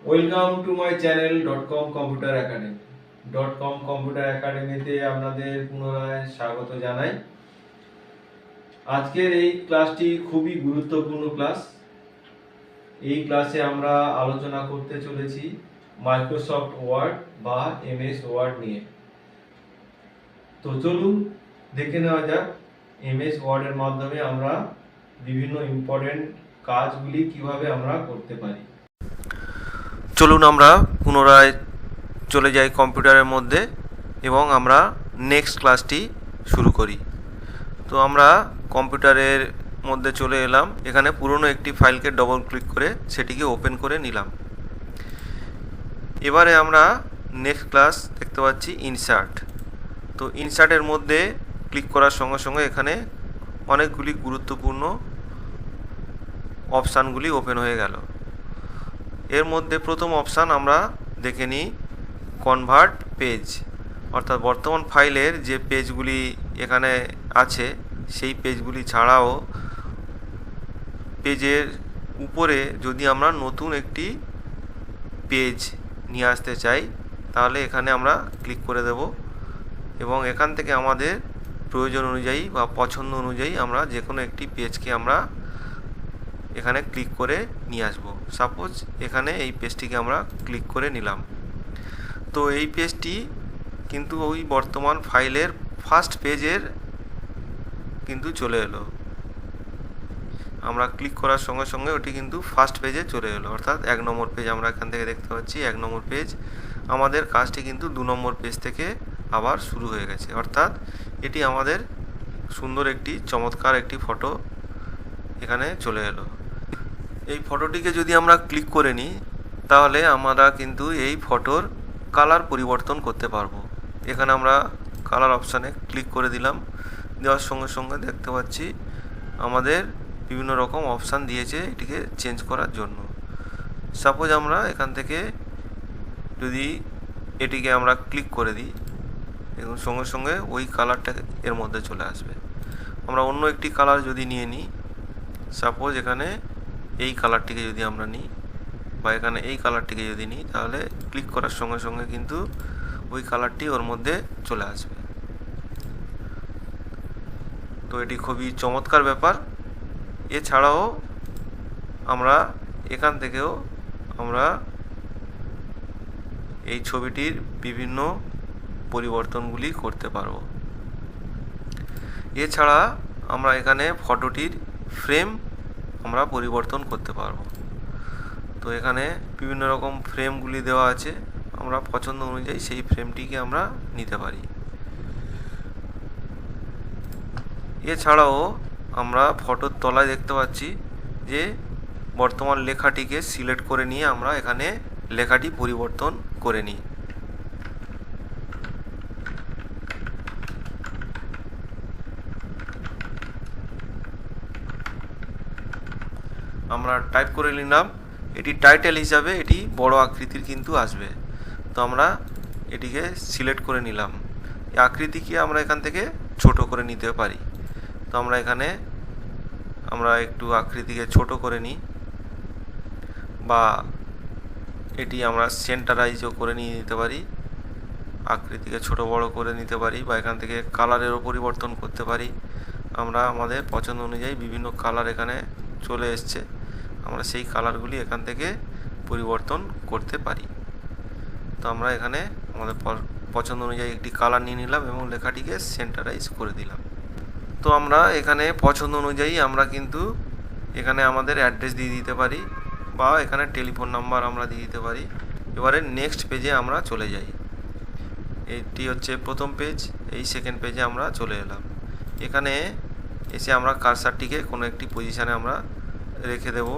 Welcome to my channel .com computer academy. .com computer একাডেমিতে আপনাদের পুনরায় স্বাগত জানাই। আজকের এই ক্লাসটি খুবই গুরুত্বপূর্ণ ক্লাস। এই ক্লাসে আমরা আলোচনা করতে চলেছি মাইক্রোসফট ওয়ার্ড বা এমএস ওয়ার্ড নিয়ে। তো চলুন দেখে নেওয়া যাক এমএস ওয়ার্ডের মাধ্যমে আমরা বিভিন্ন ইম্পর্টেন্ট কাজগুলি কিভাবে আমরা করতে পারি। চলুন আমরা পুনরায় চলে যাই কম্পিউটারের মধ্যে এবং আমরা নেক্সট ক্লাসটি শুরু করি। তো আমরা কম্পিউটারের মধ্যে চলে এলাম। এখানে পুরনো একটি ফাইলকে ডবল ক্লিক করে সেটিকে ওপেন করে নিলাম। এবারে আমরা নেক্সট ক্লাস দেখতে পাচ্ছি ইনসার্ট। তো ইনসার্টের মধ্যে ক্লিক করার সঙ্গে সঙ্গে এখানে অনেকগুলি গুরুত্বপূর্ণ অপশানগুলি ওপেন হয়ে গেল। এর মধ্যে প্রথম অপশান আমরা দেখে নিই কনভার্ট পেজ, অর্থাৎ বর্তমান ফাইলের যে পেজগুলি এখানে আছে সেই পেজগুলি ছাড়াও পেজের উপরে যদি আমরা নতুন একটি পেজ নিয়ে আসতে চাই তাহলে এখানে আমরা ক্লিক করে দেব এবং এখান থেকে আমাদের প্রয়োজন অনুযায়ী বা পছন্দ অনুযায়ী আমরা যে কোনো একটি পেজকে আমরা এখানে ক্লিক করে নিয়ে আসব। সাপোজ এখানে এই পেজটিকে আমরা ক্লিক করে নিলাম। তো এই পেজটি কিন্তু ওই বর্তমান ফাইলের ফার্স্ট পেজের কিন্তু চলে এলো। আমরা ক্লিক করার সঙ্গে সঙ্গে ওটি কিন্তু ফার্স্ট পেজে চলে এলো, অর্থাৎ 1 নম্বর পেজ আমরা এখান থেকে দেখতে পাচ্ছি। 1 নম্বর পেজ আমাদের কাজটি কিন্তু 2 নম্বর পেজ থেকে আবার শুরু হয়ে গেছে, অর্থাৎ এটি আমাদের সুন্দর একটি চমৎকার একটি ফটো এখানে চলে এলো। এই ফটোটিকে যদি আমরা ক্লিক করে নিই তাহলে আমরা কিন্তু এই ফটোর কালার পরিবর্তন করতে পারবো। এখানে আমরা কালার অপশানে ক্লিক করে দিলাম। দেওয়ার সঙ্গে সঙ্গে দেখতে পাচ্ছি আমাদের বিভিন্ন রকম অপশান দিয়েছে এটিকে চেঞ্জ করার জন্য। সাপোজ আমরা এখান থেকে যদি এটিকে আমরা ক্লিক করে দিই এবং সঙ্গে সঙ্গে ওই কালারটা এর মধ্যে চলে আসবে। আমরা অন্য একটি কালার যদি নিয়ে নিই, সাপোজ এখানে এই কালারটিকে যদি আমরা নিই বা এখানে এই কালারটিকে যদি নিই তাহলে ক্লিক করার সঙ্গে সঙ্গে কিন্তু ওই কালারটি ওর মধ্যে চলে আসবে। তো এটি খুবই চমৎকার ব্যাপার। এছাড়াও আমরা এখান থেকেও আমরা এই ছবিটির বিভিন্ন পরিবর্তনগুলি করতে পারবো। এছাড়া আমরা এখানে ফটোটির ফ্রেম আমরা পরিবর্তন করতে পারবো। তো এখানে বিভিন্ন রকম ফ্রেমগুলি দেওয়া আছে, আমরা পছন্দ অনুযায়ী সেই ফ্রেমটিকে আমরা নিতে পারি। এছাড়াও আমরা ফটোর তলায় দেখতে পাচ্ছি যে বর্তমান লেখাটিকে সিলেক্ট করে নিয়ে আমরা এখানে লেখাটি পরিবর্তন করে নিই। আমরা টাইপ করে নিলাম। এটি টাইটেল হিসাবে এটি বড় আকৃতির কিন্তু আসবে। তো আমরা এটিকে সিলেক্ট করে নিলাম। এই আকৃতিকে আমরা এখান থেকে ছোট করে নিতে পারি। তো আমরা এখানে আমরা একটু আকৃতিকে ছোট করে নিই বা এটি আমরা সেন্টারাইজও করে নিয়ে নিতে পারি, আকৃতিকে ছোট বড় করে নিতে পারি বা এখান থেকে কালারেরও পরিবর্তন করতে পারি। আমরা আমাদের পছন্দ অনুযায়ী বিভিন্ন কালার এখানে চলে এসছে, আমরা সেই কালারগুলি এখান থেকে পরিবর্তন করতে পারি। তো আমরা এখানে আমাদের পছন্দ অনুযায়ী একটি কালার নিয়ে নিলাম এবং লেখাটিকে সেন্টারাইজ করে দিলাম। তো আমরা এখানে পছন্দ অনুযায়ী আমরা কিন্তু এখানে আমাদের অ্যাড্রেস দিয়ে দিতে পারি বা এখানে টেলিফোন নাম্বার আমরা দিয়ে দিতে পারি। এবারে নেক্সট পেজে আমরা চলে যাই। এটি হচ্ছে প্রথম পেজ, এই সেকেন্ড পেজে আমরা চলে এলাম। এখানে এসে আমরা কার্সারটিকে কোনো একটি পজিশানে আমরা রেখে দেব।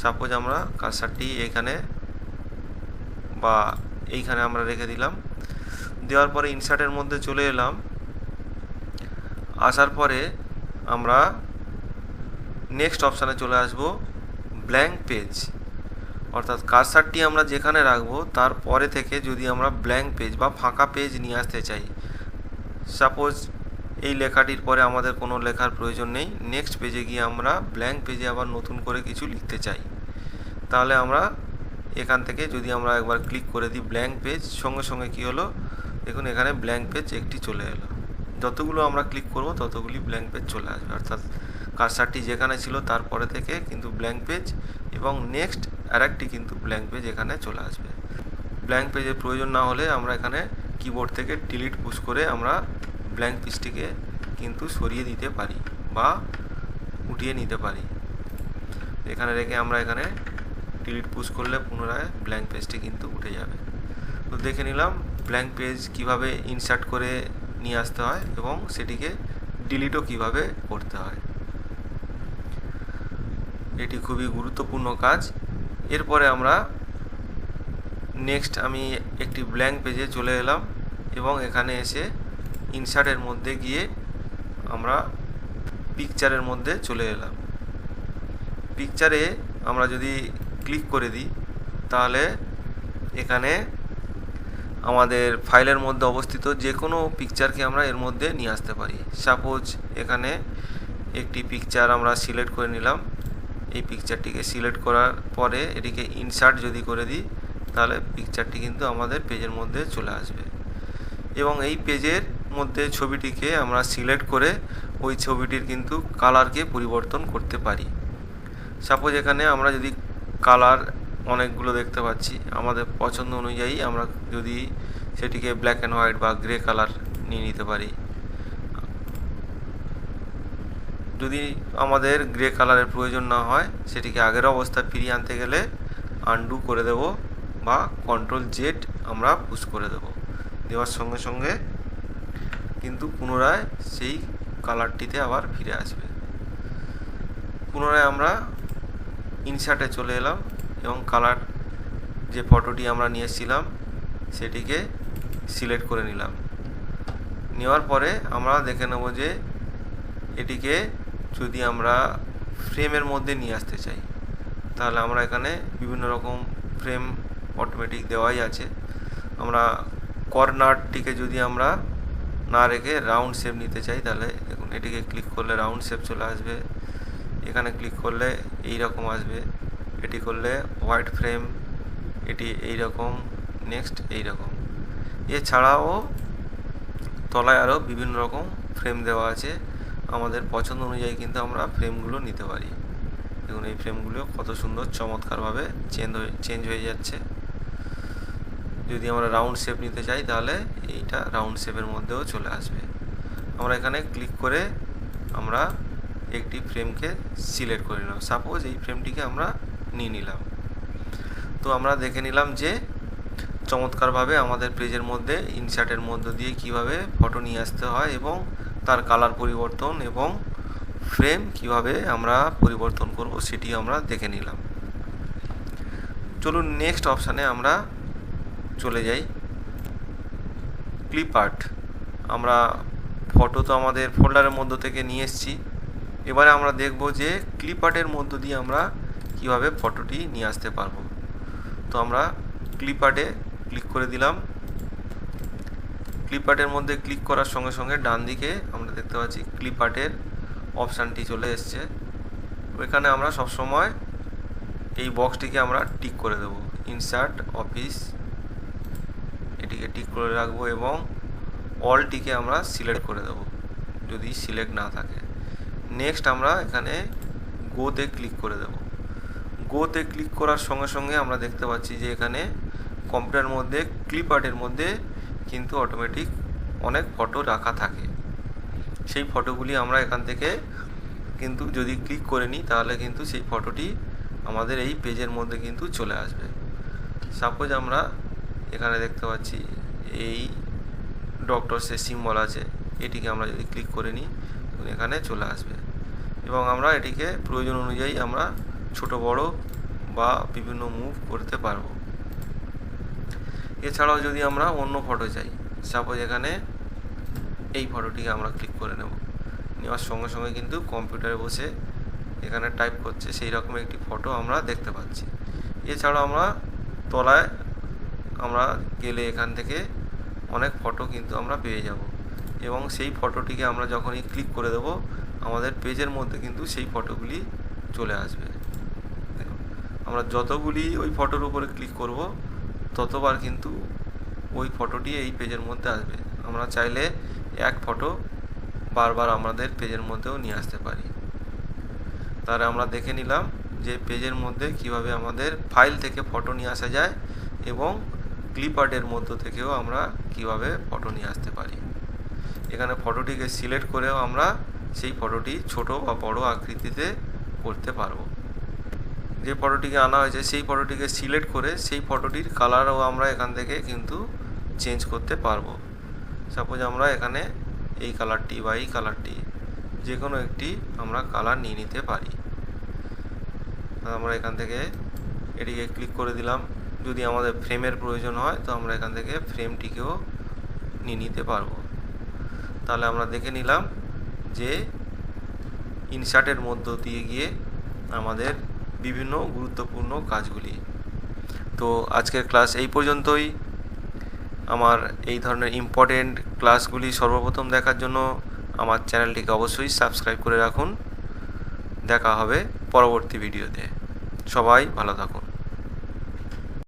সাপোজ আমরা কার্সারটি এখানে বা এইখানে আমরা রেখে দিলাম। দেওয়ার পরে ইনসার্টের মধ্যে চলে এলাম। আসার পরে আমরা নেক্সট অপশানে চলে আসব ব্ল্যাঙ্ক পেজ, অর্থাৎ কার্সারটি আমরা যেখানে রাখবো তার পরে থেকে যদি আমরা ব্ল্যাঙ্ক পেজ বা ফাঁকা পেজ নিয়ে আসতে চাই, সাপোজ এই লেখাটির পরে আমাদের কোনো লেখার প্রয়োজন নেই, নেক্সট পেজে গিয়ে আমরা ব্ল্যাঙ্ক পেজে আবার নতুন করে কিছু লিখতে চাই, তাহলে আমরা এখান থেকে যদি আমরা একবার ক্লিক করে দিই ব্ল্যাঙ্ক পেজ, সঙ্গে সঙ্গে কী হলো দেখুন এখানে ব্ল্যাঙ্ক পেজ একটি চলে এলো। যতগুলো আমরা ক্লিক করব ততগুলি ব্ল্যাঙ্ক পেজ চলে আসবে, অর্থাৎ কার্সারটি যেখানে ছিল তারপরে থেকে কিন্তু ব্ল্যাঙ্ক পেজ এবং নেক্সট আরেকটি কিন্তু ব্ল্যাঙ্ক পেজ এখানে চলে আসবে। ব্ল্যাঙ্ক পেজের প্রয়োজন না হলে আমরা এখানে কিবোর্ড থেকে ডিলিট পুশ করে আমরা ব্ল্যাঙ্ক পেজটিকে কিন্তু সরিয়ে দিতে পারি বা উঠিয়ে নিতে পারি। এখানে রেখে আমরা এখানে ডিলিট পুশ করলে পুনরায় ব্ল্যাঙ্ক পেজটি কিন্তু উঠে যাবে। তো দেখে নিলাম ব্ল্যাঙ্ক পেজ কিভাবে ইনসার্ট করে নিয়ে আসতে হয় এবং সেটিকে ডিলিটও কিভাবে করতে হয়। এটি খুবই গুরুত্বপূর্ণ কাজ। এরপরে আমরা নেক্সট আমি একটি ব্ল্যাঙ্ক পেজে চলে এলাম এবং এখানে এসে ইনসার্টের মধ্যে গিয়ে আমরা পিকচারের মধ্যে চলে এলাম। পিকচারে আমরা যদি ক্লিক করে দিই তাহলে এখানে আমাদের ফাইলের মধ্যে অবস্থিত যে কোনো পিকচারকে আমরা এর মধ্যে নিয়ে আসতে পারি। সাপোজ এখানে একটি পিকচার আমরা সিলেক্ট করে নিলাম। এই পিকচারটিকে সিলেক্ট করার পরে এটিকে ইনসার্ট যদি করে দিই তাহলে পিকচারটি কিন্তু আমাদের পেজের মধ্যে চলে আসবে এবং এই পেজের মধ্যে ছবিটিকে আমরা সিলেক্ট করে ওই ছবিটির কিন্তু কালারকে পরিবর্তন করতে পারি। সাপোজ এখানে আমরা যদি কালার অনেকগুলো দেখতে পাচ্ছি, আমাদের পছন্দ অনুযায়ী আমরা যদি সেটিকে ব্ল্যাক অ্যান্ড হোয়াইট বা গ্রে কালার নিয়ে নিতে পারি। যদি আমাদের গ্রে কালারের প্রয়োজন না হয় সেটিকে আগের অবস্থায় ফিরিয়ে আনতে গেলে আনডু করে দেব বা কন্ট্রোল জেড আমরা পুশ করে দেব। দেওয়ার সঙ্গে সঙ্গে কিন্তু পুনরায় সেই কালারটিতে আবার ফিরে আসবে। পুনরায় আমরা ইনসার্টে চলে এলাম এবং কালার যে ফটোটি আমরা নিয়ে এসেছিলাম সেটিকে সিলেক্ট করে নিলাম। নেওয়ার পরে আমরা দেখে নেব যে এটিকে যদি আমরা ফ্রেমের মধ্যে নিয়ে আসতে চাই তাহলে আমরা এখানে বিভিন্ন রকম ফ্রেম অটোমেটিক দেওয়াই আছে। আমরা কর্নারটিকে যদি আমরা না রেখে রাউন্ড শেপ নিতে চাই তাহলে দেখুন এটিকে ক্লিক করলে রাউন্ড শেপ চলে আসবে। এখানে ক্লিক করলে এই রকম আসবে, এটি করলে হোয়াইট ফ্রেম, এটি এই রকম, নেক্সট এই রকম। এছাড়াও তলায় আরও বিভিন্ন রকম ফ্রেম দেওয়া আছে, আমাদের পছন্দ অনুযায়ী কিন্তু আমরা ফ্রেমগুলো নিতে পারি। দেখুন এই ফ্রেমগুলো কত সুন্দর চমৎকারভাবে চেঞ্জ হয়ে যাচ্ছে। যদি আমরা রাউন্ড শেপ নিতে চাই তাহলে এইটা রাউন্ড শেপের মধ্যেও চলে আসবে। আমরা এখানে ক্লিক করে আমরা একটি ফ্রেমকে সিলেক্ট করে নিলাম। সাপোজ এই ফ্রেমটিকে আমরা নিয়ে নিলাম। তো আমরা দেখে নিলাম যে চমৎকারভাবে আমাদের পেজের মধ্যে ইনসার্টের মধ্য দিয়ে কিভাবে ফটো নিয়ে আসতে হয় এবং তার কালার পরিবর্তন এবং ফ্রেম কিভাবে আমরা পরিবর্তন করব সেটি আমরা দেখে নিলাম। চলুন নেক্সট অপশানে আমরা চলে যাই। Clip art. আমরা ফটো তো আমাদের ফোল্ডারের মধ্য থেকে নিয়ে এসেছি, এবারে আমরা দেখব যে ক্লিপ আর্টের মধ্য দিয়ে আমরা কিভাবে ফটোটি নিয়ে আসতে পারবো। তো আমরা ক্লিপ আর্টে ক্লিক করে দিলাম। ক্লিপ আর্টের মধ্যে ক্লিক করার সঙ্গে সঙ্গে ডান দিকে আমরা দেখতে পাচ্ছি ক্লিপ আর্টের অপশানটি চলে এসছে। এখানে আমরা সবসময় এই বক্সটিকে আমরা টিক করে দেব, ইনসার্ট অফিস, এটিকে টিক করে রাখবো এবং অলটিকে আমরা সিলেক্ট করে দেব যদি সিলেক্ট না থাকে। নেক্সট আমরা এখানে গোতে ক্লিক করে দেব। গোতে ক্লিক করার সঙ্গে সঙ্গে আমরা দেখতে পাচ্ছি যে এখানে কম্পিউটারের মধ্যে ক্লিপ আর্টের মধ্যে কিন্তু অটোমেটিক অনেক ফটো রাখা থাকে। সেই ফটোগুলি আমরা এখান থেকে কিন্তু যদি ক্লিক করে নিই তাহলে কিন্তু সেই ফটোটি আমাদের এই পেজের মধ্যে কিন্তু চলে আসবে। সাপোজ আমরা এখানে দেখতে পাচ্ছি এই ডক্টরসের সিম্বল আছে, এটিকে আমরা যদি ক্লিক করে নিই এখানে চলে আসবে এবং আমরা এটিকে প্রয়োজন অনুযায়ী আমরা ছোট বড় বা বিভিন্ন মুভ করতে পারবো। এছাড়াও যদি আমরা অন্য ফটো চাই, সাপোজ এখানে এই ফটোটিকে আমরা ক্লিক করে নেব। নেওয়ার সঙ্গে সঙ্গে কিন্তু কম্পিউটারে বসে এখানে টাইপ করছে সেই রকম একটি ফটো আমরা দেখতে পাচ্ছি। এছাড়াও আমরা তলায় আমরা গেলে এখান থেকে অনেক ফটো কিন্তু আমরা পেয়ে যাব এবং সেই ফটোটিকে আমরা যখনই ক্লিক করে দেব আমাদের পেজের মধ্যে কিন্তু সেই ফটোগুলি চলে আসবে। দেখুন আমরা যতগুলি ওই ফটোর উপরে ক্লিক করব ততবার কিন্তু ওই ফটোটি এই পেজের মধ্যে আসবে। আমরা চাইলে এক ফটো বারবার আমাদের পেজের মধ্যেও নিয়ে আসতে পারি। তাহলে আমরা দেখে নিলাম যে পেজের মধ্যে কিভাবে আমাদের ফাইল থেকে ফটো নিয়ে আসা যায় এবং ক্লিপ আর্টের মধ্য থেকেও আমরা কিভাবে ফটো নিয়ে আসতে পারি। এখানে ফটোটিকে সিলেক্ট করেও আমরা সেই ফটোটি ছোট বা বড় আকৃতিতে করতে পারবো। যে ফটোটিকে আনা হয়েছে সেই ফটোটিকে সিলেক্ট করে সেই ফটোটির কালারও আমরা এখান থেকে কিন্তু চেঞ্জ করতে পারবো। সাপোজ আমরা এখানে এই কালারটি বা এই কালারটি যে কোনো একটি আমরা কালার নিয়ে নিতে পারি। আমরা এখান থেকে এটিকে ক্লিক করে দিলাম। যদি আমাদের ফ্রেমের প্রয়োজন হয় তো আমরা এখান থেকে ফ্রেমটিকেও নিয়ে নিতে পারবো। তাহলে আমরা দেখে নিলাম যে ইনসার্টের মধ্য দিয়ে গিয়ে আমাদের বিভিন্ন গুরুত্বপূর্ণ কাজগুলি। তো আজকের ক্লাস এই পর্যন্তই। আমার এই ধরনের ইম্পর্টেন্ট ক্লাসগুলি সর্বপ্রথম দেখার জন্য আমার চ্যানেলটিকে অবশ্যই সাবস্ক্রাইব করে রাখুন। দেখা হবে পরবর্তী ভিডিওতে। সবাই ভালো থাকুন।